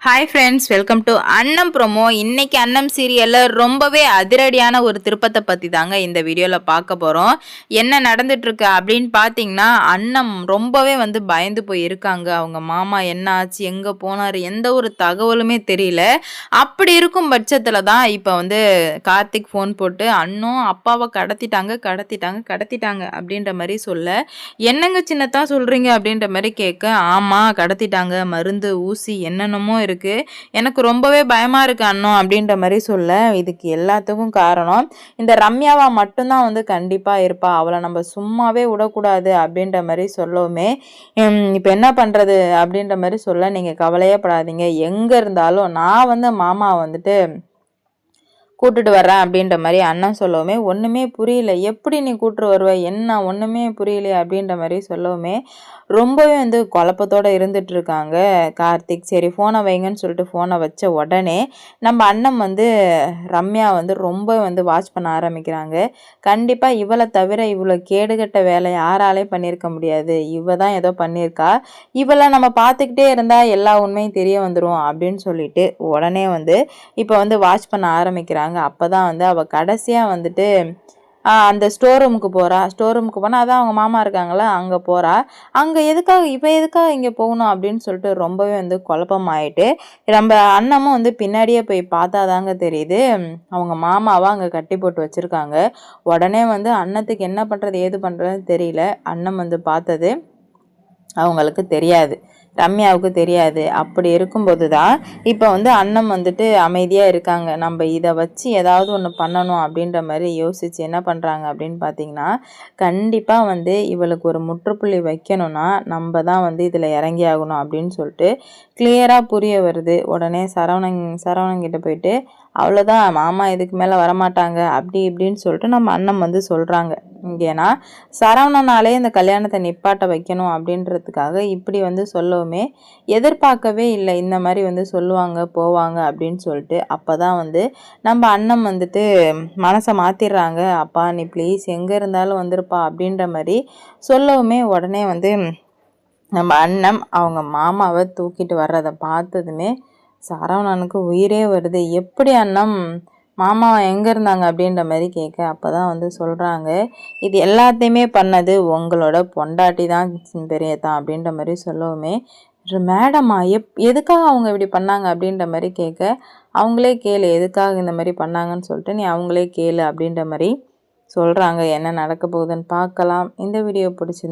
Hi friends, welcome to அன்னம் promo. இன்னைக்கு அன்னம் சீரியலில் ரொம்பவே அதிரடியான ஒரு திருப்பத்தை பற்றி தாங்க இந்த வீடியோவில் பார்க்க போகிறோம். என்ன நடந்துட்டுருக்கு அப்படின்னு பார்த்தீங்கன்னா, அன்னம் ரொம்பவே பயந்து போய் இருக்காங்க. அவங்க மாமா என்ன ஆச்சு, எங்கே போனார், எந்த ஒரு தகவலுமே தெரியல. அப்படி இருக்கும் பட்சத்தில் தான் இப்போ கார்த்திக் ஃபோன் போட்டு அண்ணும் அப்பாவை கடத்திட்டாங்க அப்படின்ற மாதிரி சொல்ல, என்னங்க சின்னத்தான் சொல்கிறீங்க அப்படின்ற மாதிரி கேட்க, ஆமாம் கடத்திட்டாங்க, மருந்து ஊசி என்னென்னமோ இருக்கு, எனக்கு ரொம்பவே பயமா இருக்கு அண்ணன் அப்படின்ற மாதிரி சொல்ல, இதுக்கு எல்லாத்துக்கும் காரணம் இந்த ரம்யாவா மட்டும்தான் கண்டிப்பா இருப்பா, அவளை நம்ம சும்மாவே விடக்கூடாது அப்படின்ற மாதிரி சொல்லவுமே, இப்போ என்ன பண்றது அப்படின்ற மாதிரி சொல்ல, நீங்க கவலையே படாதீங்க, எங்க இருந்தாலும் நான் மாமா கூட்டுட்டு வர்றேன் அப்படின்ற மாதிரி அண்ணன் சொல்லவுமே, ஒன்றுமே புரியல, எப்படி நீ கூட்டுரு வருவ, என்ன ஒன்றுமே புரியலையே அப்படின்ற மாதிரி சொல்லவுமே ரொம்பவே குழப்பத்தோடு இருந்துட்டு இருக்காங்க கார்த்திக். சரி ஃபோனை வைங்கன்னு சொல்லிட்டு ஃபோனை வச்ச உடனே நம்ம அண்ணன் ரம்யா ரொம்ப வாட்ச் பண்ண ஆரம்பிக்கிறாங்க. கண்டிப்பாக இவளை தவிர இவ்வளோ கேடுகட்ட வேலை யாராலே பண்ணியிருக்க முடியாது, இவ தான் ஏதோ பண்ணியிருக்கா, இவளை நம்ம பார்த்துக்கிட்டே இருந்தால் எல்லா உண்மையும் தெரிய வந்துடும் அப்படின்னு சொல்லிட்டு உடனே இப்போ வாட்ச் பண்ண ஆரம்பிக்கிறாங்க. அப்போ தான் அவள் கடைசியாக அந்த ஸ்டோர் ரூமுக்கு போகிறா. ஸ்டோர் ரூமுக்கு போனால் அதான் அவங்க மாமா இருக்காங்களா, அங்கே போகிறா. அங்கே எதுக்காக இங்கே போகணும் அப்படின்னு சொல்லிட்டு ரொம்பவே குழப்பமாயிட்டு, நம்ம அண்ணமும் பின்னாடியே போய் பார்த்தா தாங்க தெரியுது, அவங்க மாமாவை அங்கே கட்டி போட்டு வச்சுருக்காங்க. உடனே அண்ணத்துக்கு என்ன பண்ணுறது ஏது பண்ணுறதுன்னு தெரியல. அண்ணன் பார்த்தது அவங்களுக்கு தெரியாது, ரம்யாவுக்கு தெரியாது. அப்படி இருக்கும்போது தான் இப்போ அண்ணன் அமைதியாக இருக்காங்க. நம்ம இதை வச்சு ஏதாவது ஒன்று பண்ணணும் அப்படின்ற மாதிரி யோசித்து என்ன பண்ணுறாங்க அப்படின்னு பார்த்தீங்கன்னா, கண்டிப்பாக இவளுக்கு ஒரு முற்றுப்புள்ளி வைக்கணும்னா நம்ம தான் இதில் இறங்கி ஆகணும் அப்படின்னு சொல்லிட்டு கிளியராக புரிய வருது. உடனே சரவணங்கிட்ட போயிட்டு, அவ்வளோதான் மாமா இதுக்கு மேலே வரமாட்டாங்க அப்படி இப்படின்னு சொல்லிட்டு நம்ம அண்ணன் சொல்கிறாங்க. ஏன்னா சரவணனாலே இந்த கல்யாணத்தை நிப்பாட்ட வைக்கணும் அப்படின்றதுக்காக இப்படி சொல்லவுமே எதிர்பார்க்கவே இல்லை, இந்த மாதிரி சொல்லுவாங்க போவாங்க அப்படின்னு சொல்லிட்டு. அப்போ தான் நம்ம அண்ணன் மனசை மாற்றிடுறாங்க. அப்பா நீ ப்ளீஸ் எங்கே இருந்தாலும் வந்துருப்பா அப்படின்ற மாதிரி சொல்லவுமே உடனே நம்ம அண்ணன் அவங்க மாமாவை தூக்கிட்டு வர்றதை பார்த்ததுமே சரவணனுக்கு உயிரே வருது. எப்படி அண்ணன் மாமா எங்கே இருந்தாங்க அப்படின்ற மாதிரி கேட்க, அப்போ தான் சொல்கிறாங்க, இது எல்லாத்தையுமே பண்ணது உங்களோட பொண்டாட்டி தான் பெரியதான் அப்படின்ற மாதிரி சொல்லவுமே, மேடமா எதுக்காக அவங்க இப்படி பண்ணாங்க அப்படின்ற மாதிரி கேட்க, அவங்களே கேளு எதுக்காக இந்த மாதிரி பண்ணாங்கன்னு சொல்லிட்டு நீ அவங்களே கேளு அப்படின்ற மாதிரி சொல்கிறாங்க. என்ன நடக்க போகுதுன்னு பார்க்கலாம். இந்த வீடியோ பிடிச்சிருந்து